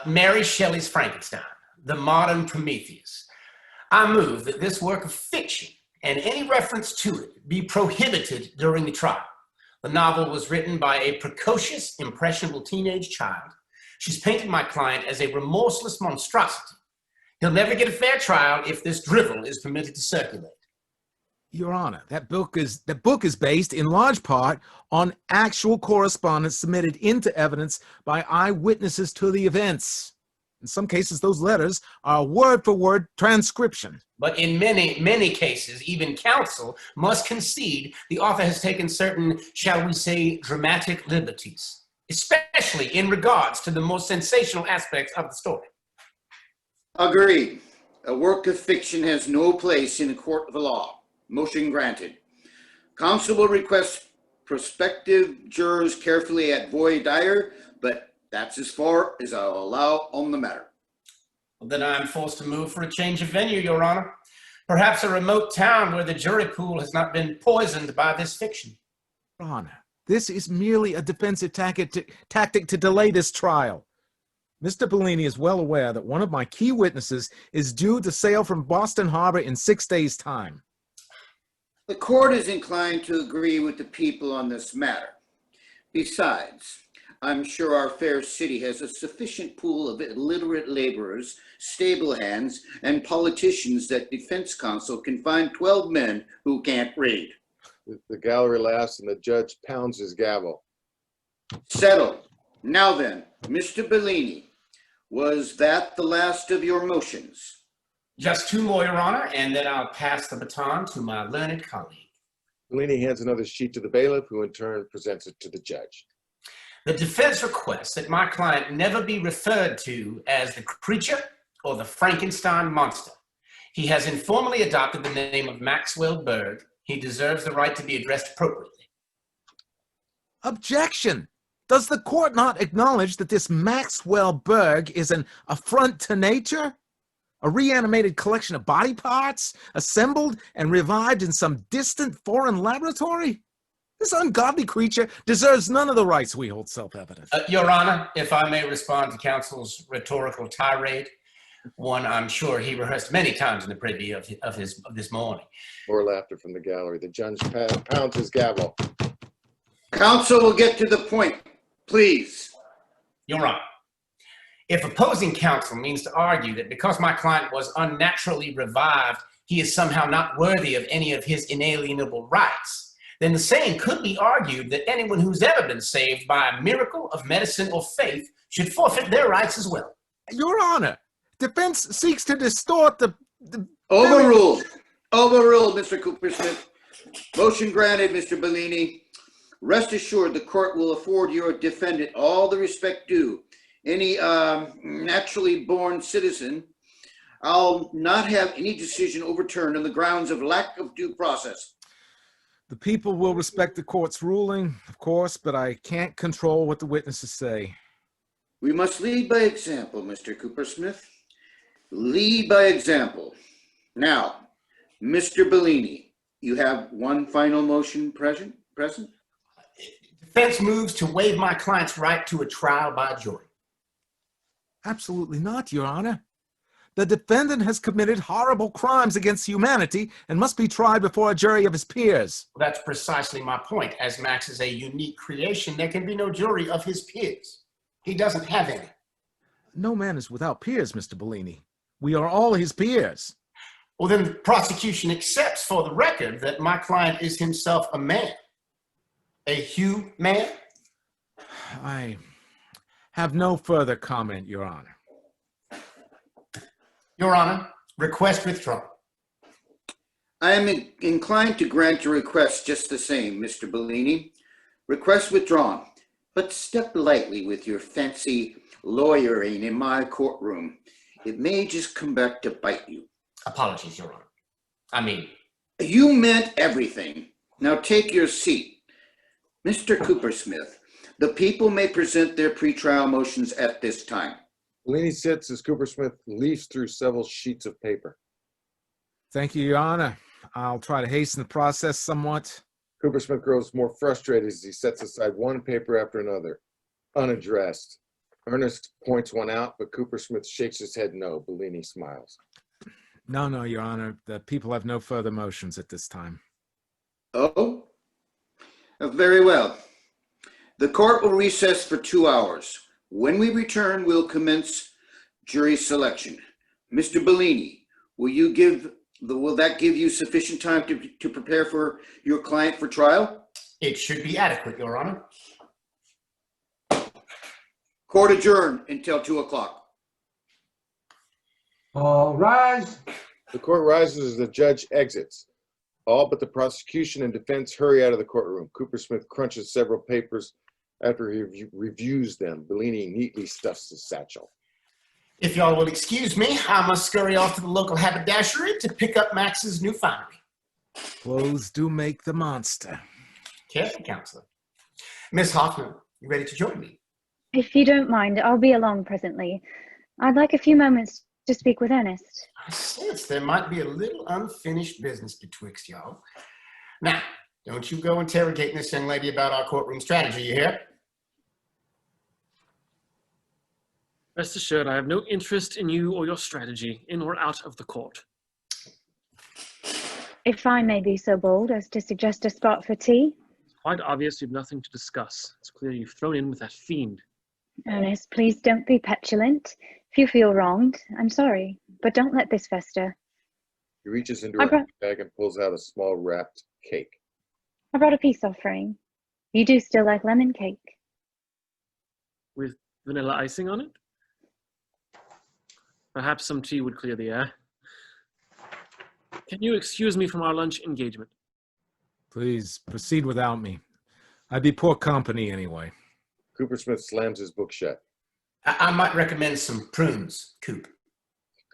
Mary Shelley's Frankenstein, the modern Prometheus. I move that this work of fiction and any reference to it be prohibited during the trial. The novel was written by a precocious, impressionable teenage child. She's painted my client as a remorseless monstrosity. He'll never get a fair trial if this drivel is permitted to circulate. Your Honor, that book is based in large part on actual correspondence submitted into evidence by eyewitnesses to the events. In some cases, those letters are word-for-word transcription. But in many cases, even counsel must concede the author has taken certain, shall we say, dramatic liberties, especially in regards to the more sensational aspects of the story. Agreed. A work of fiction has no place in a court of law. Motion granted. Counsel will request prospective jurors carefully at voir dire, but that's as far as I'll allow on the matter. Well, then I'm forced to move for a change of venue, Your Honor. Perhaps a remote town where the jury pool has not been poisoned by this fiction. Your Honor, this is merely a defensive tactic to delay this trial. Mr. Bellini is well aware that one of my key witnesses is due to sail from Boston Harbor in 6 days' time. The court is inclined to agree with the people on this matter. Besides, I'm sure our fair city has a sufficient pool of illiterate laborers, stable hands, and politicians that defense counsel can find 12 men who can't read. The gallery laughs and the judge pounds his gavel. Settled. Now then, Mr. Bellini, was that the last of your motions? Just 2 more, Your Honor, and then I'll pass the baton to my learned colleague. Bellini hands another sheet to the bailiff, who in turn presents it to the judge. The defense requests that my client never be referred to as the creature or the Frankenstein monster. He has informally adopted the name of Maxwell Berg. He deserves the right to be addressed appropriately. Objection! Does the court not acknowledge that this Maxwell Berg is an affront to nature? A reanimated collection of body parts, assembled and revived in some distant foreign laboratory? This ungodly creature deserves none of the rights we hold self-evident. Your Honor, if I may respond to counsel's rhetorical tirade, one I'm sure he rehearsed many times in the privy of this morning. More laughter from the gallery. The judge pounds his gavel. Counsel will get to the point, please. Your Honor, if opposing counsel means to argue that because my client was unnaturally revived, he is somehow not worthy of any of his inalienable rights, then the same could be argued that anyone who's ever been saved by a miracle of medicine or faith should forfeit their rights as well. Your Honor, defense seeks to distort the Overruled. Overruled, Mr. Coopersmith. Motion granted, Mr. Bellini. Rest assured the court will afford your defendant all the respect due. Any naturally born citizen, I'll not have any decision overturned on the grounds of lack of due process. The people will respect the court's ruling, of course, but I can't control what the witnesses say. We must lead by example, Mr. Coopersmith. Lead by example. Now, Mr. Bellini, you have one final motion present? Defense moves to waive my client's right to a trial by jury. Absolutely not, Your Honor. The defendant has committed horrible crimes against humanity and must be tried before a jury of his peers. That's precisely my point. As Max is a unique creation, there can be no jury of his peers. He doesn't have any. No man is without peers, Mr. Bellini. We are all his peers. Well, then the prosecution accepts for the record that my client is himself a man. A human? I have no further comment, Your Honor. Your Honor, request withdrawn. I am inclined to grant your request just the same, Mr. Bellini. Request withdrawn, but step lightly with your fancy lawyering in my courtroom. It may just come back to bite you. Apologies, Your Honor. You meant everything. Now take your seat. Mr. Coopersmith, the people may present their pretrial motions at this time. Bellini sits as Coopersmith leafs through several sheets of paper. Thank you, Your Honor. I'll try to hasten the process somewhat. Coopersmith grows more frustrated as he sets aside one paper after another, unaddressed. Ernest points one out, but Coopersmith shakes his head no. Bellini smiles. No, Your Honor. The people have no further motions at this time. Oh? Very well. The court will recess for 2 hours. When we return, we'll commence jury selection. Mr. Bellini, will that give you sufficient time to prepare for your client for trial? It should be adequate, Your Honor. Court adjourned until 2 o'clock. All rise. The court rises as the judge exits. All but the prosecution and defense hurry out of the courtroom. Coopersmith crunches several papers. After he reviews them, Bellini neatly stuffs his satchel. If y'all will excuse me, I must scurry off to the local haberdashery to pick up Max's new finery. Clothes do make the monster. Careful, Counselor. Miss Hoffman, you ready to join me? If you don't mind, I'll be along presently. I'd like a few moments to speak with Ernest. I sense there might be a little unfinished business betwixt y'all. Now, don't you go interrogating this young lady about our courtroom strategy, you hear? Rest assured, I have no interest in you or your strategy, in or out of the court. If I may be so bold as to suggest a spot for tea. It's quite obvious you've nothing to discuss. It's clear you've thrown in with that fiend. Ernest, please don't be petulant. If you feel wronged, I'm sorry, but don't let this fester. He reaches into I a brought- bag and pulls out a small wrapped cake. I brought a peace offering. You do still like lemon cake. With vanilla icing on it? Perhaps some tea would clear the air. Can you excuse me from our lunch engagement? Please proceed without me. I'd be poor company anyway. Coopersmith slams his book shut. I might recommend some prunes, Coop.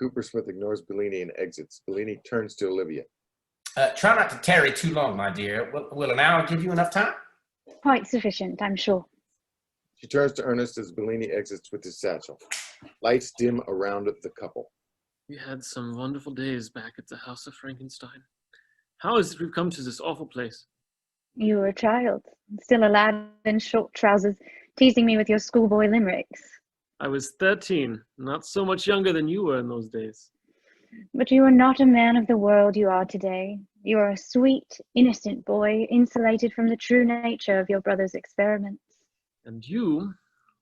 Coopersmith ignores Bellini and exits. Bellini turns to Olivia. Try not to tarry too long, my dear. Will an hour give you enough time? Quite sufficient, I'm sure. She turns to Ernest as Bellini exits with his satchel. Lights dim around the couple. We had some wonderful days back at the House of Frankenstein. How is it we've come to this awful place? You were a child, still a lad in short trousers, teasing me with your schoolboy limericks. I was 13, not so much younger than you were in those days. But you are not a man of the world you are today. You are a sweet, innocent boy, insulated from the true nature of your brother's experiments. And you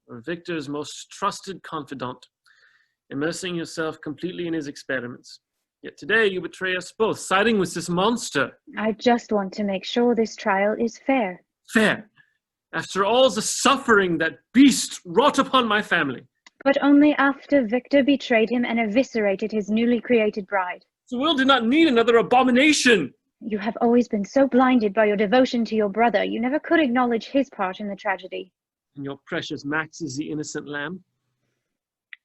were Victor's most trusted confidant, immersing yourself completely in his experiments. Yet today you betray us both, siding with this monster. I just want to make sure this trial is fair. Fair. After all the suffering that beast wrought upon my family. But only after Victor betrayed him and eviscerated his newly created bride. The world did not need another abomination. You have always been so blinded by your devotion to your brother, you never could acknowledge his part in the tragedy. And your precious Max is the innocent lamb.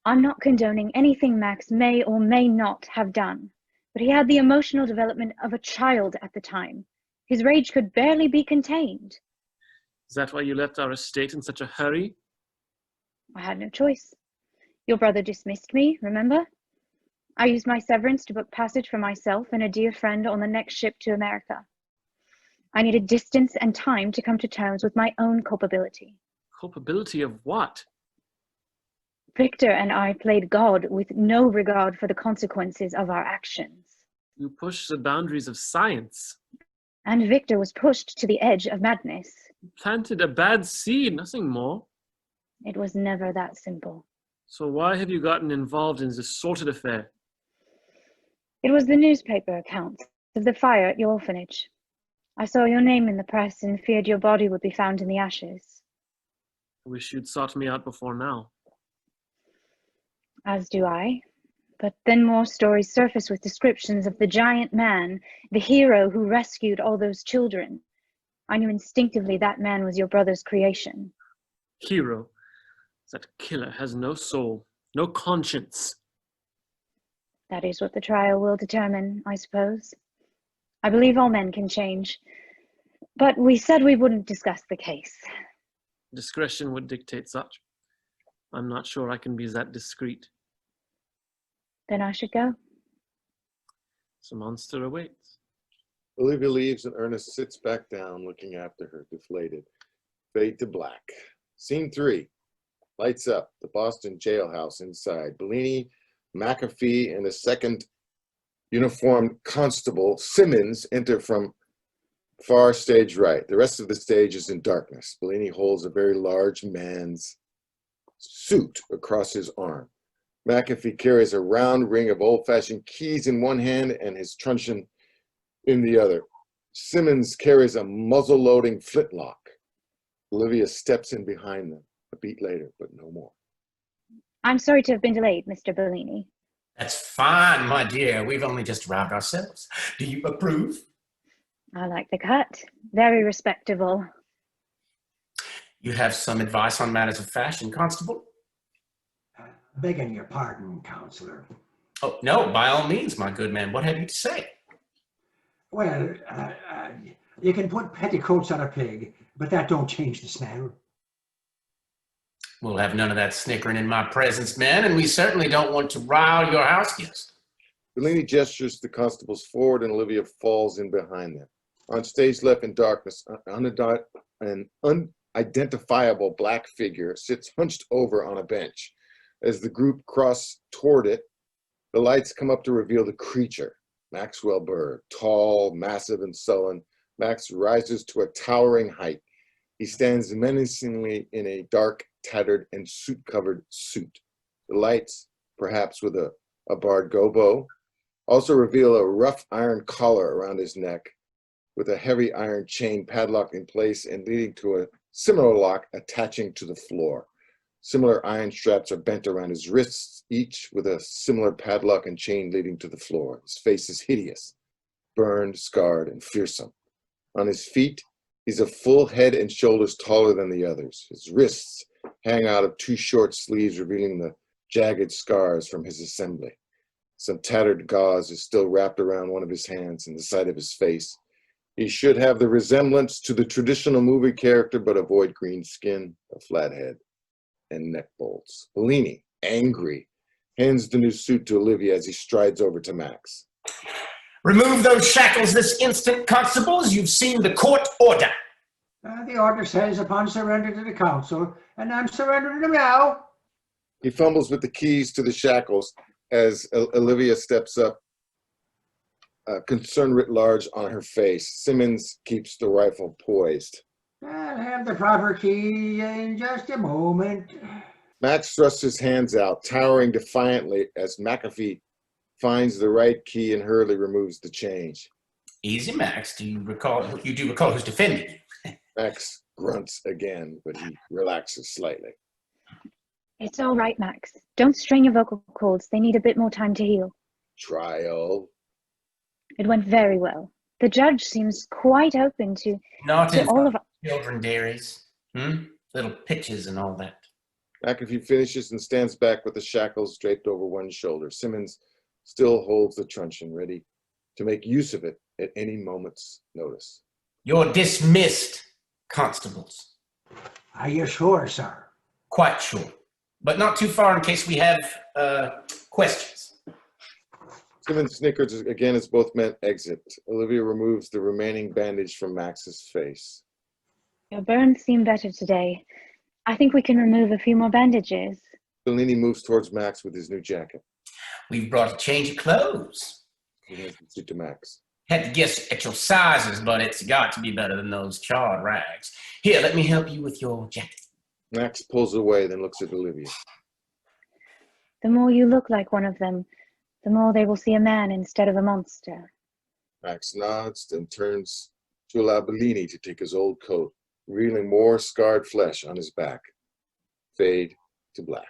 I'm not condoning anything Max may or may not have done, but he had the emotional development of a child at the time. His rage could barely be contained. Is that why you left our estate in such a hurry? I had no choice. Your brother dismissed me, remember? I used my severance to book passage for myself and a dear friend on the next ship to America. I needed distance and time to come to terms with my own culpability. Culpability of what? Victor and I played God with no regard for the consequences of our actions. You push the boundaries of science. And Victor was pushed to the edge of madness. You planted a bad seed, nothing more. It was never that simple. So why have you gotten involved in this sordid affair? It was the newspaper accounts of the fire at your orphanage. I saw your name in the press and feared your body would be found in the ashes. I wish you'd sought me out before now. As do I. But then more stories surface with descriptions of the giant man, the hero who rescued all those children. I knew instinctively that man was your brother's creation. Hero. That killer has no soul, no conscience. That is what the trial will determine, I suppose. I believe all men can change. But we said we wouldn't discuss the case. Discretion would dictate such. I'm not sure I can be that discreet. Then I should go. The monster awaits. Olivia leaves and Ernest sits back down looking after her, deflated. Fade to black. Scene 3. Lights up. The Boston jailhouse inside. Bellini, McAfee, and a second uniformed constable, Simmons, enter from far stage right. The rest of the stage is in darkness. Bellini holds a very large man's suit across his arm. McAfee carries a round ring of old-fashioned keys in one hand and his truncheon in the other. Simmons carries a muzzle-loading flintlock. Olivia steps in behind them, a beat later, but no more. I'm sorry to have been delayed, Mr. Bellini. That's fine, my dear. We've only just arrived ourselves. Do you approve? I like the cut. Very respectable. You have some advice on matters of fashion, Constable? Begging your pardon, Counselor. Oh, no, by all means, my good man. What have you to say? Well, you can put petticoats on a pig, but that don't change the smell. We'll have none of that snickering in my presence, man, and we certainly don't want to rile your house guest. Bellini gestures the constables forward and Olivia falls in behind them. On stage left in darkness, an unidentifiable black figure sits hunched over on a bench. As the group cross toward it, the lights come up to reveal the creature, Maxwell Berg, tall, massive, and sullen. Max rises to a towering height. He stands menacingly in a dark, tattered, and soot-covered suit. The lights, perhaps with a barred gobo, also reveal a rough iron collar around his neck with a heavy iron chain padlocked in place and leading to a similar lock attaching to the floor. Similar iron straps are bent around his wrists, each with a similar padlock and chain leading to the floor. His face is hideous, burned, scarred, and fearsome. On his feet, he's a full head and shoulders taller than the others. His wrists hang out of two short sleeves, revealing the jagged scars from his assembly. Some tattered gauze is still wrapped around one of his hands and the side of his face. He should have the resemblance to the traditional movie character, but avoid green skin, a flat head, and neck bolts. Bellini, angry, hands the new suit to Olivia as he strides over to Max. Remove those shackles this instant, constables. You've seen the court order. The order says upon surrender to the council, and I'm surrendering them now. He fumbles with the keys to the shackles as Olivia steps up, concern writ large on her face. Simmons keeps the rifle poised. I'll have the proper key in just a moment. Max thrusts his hands out, towering defiantly as McAfee finds the right key and hurriedly removes the change. Easy, Max. You do recall who's defending you? Max grunts again, but he relaxes slightly. It's all right, Max. Don't strain your vocal cords. They need a bit more time to heal. Trial. It went very well. The judge seems quite open to all of children dairies. Little pitches and all that. McAfee finishes and stands back with the shackles draped over one shoulder. Simmons still holds the truncheon, ready to make use of it at any moment's notice. You're dismissed, constables. Are you sure, sir? Quite sure. But not too far in case we have questions. Simmons snickers again as both men exit. Olivia removes the remaining bandage from Max's face. Your burns seem better today. I think we can remove a few more bandages. Bellini moves towards Max with his new jacket. We've brought a change of clothes. He hands the suit to Max. Had to guess at your sizes, but it's got to be better than those charred rags. Here, let me help you with your jacket. Max pulls away, then looks at Olivia. The more you look like one of them, the more they will see a man instead of a monster. Max nods, then turns to allow Bellini to take his old coat, revealing more scarred flesh on his back. Fade to black.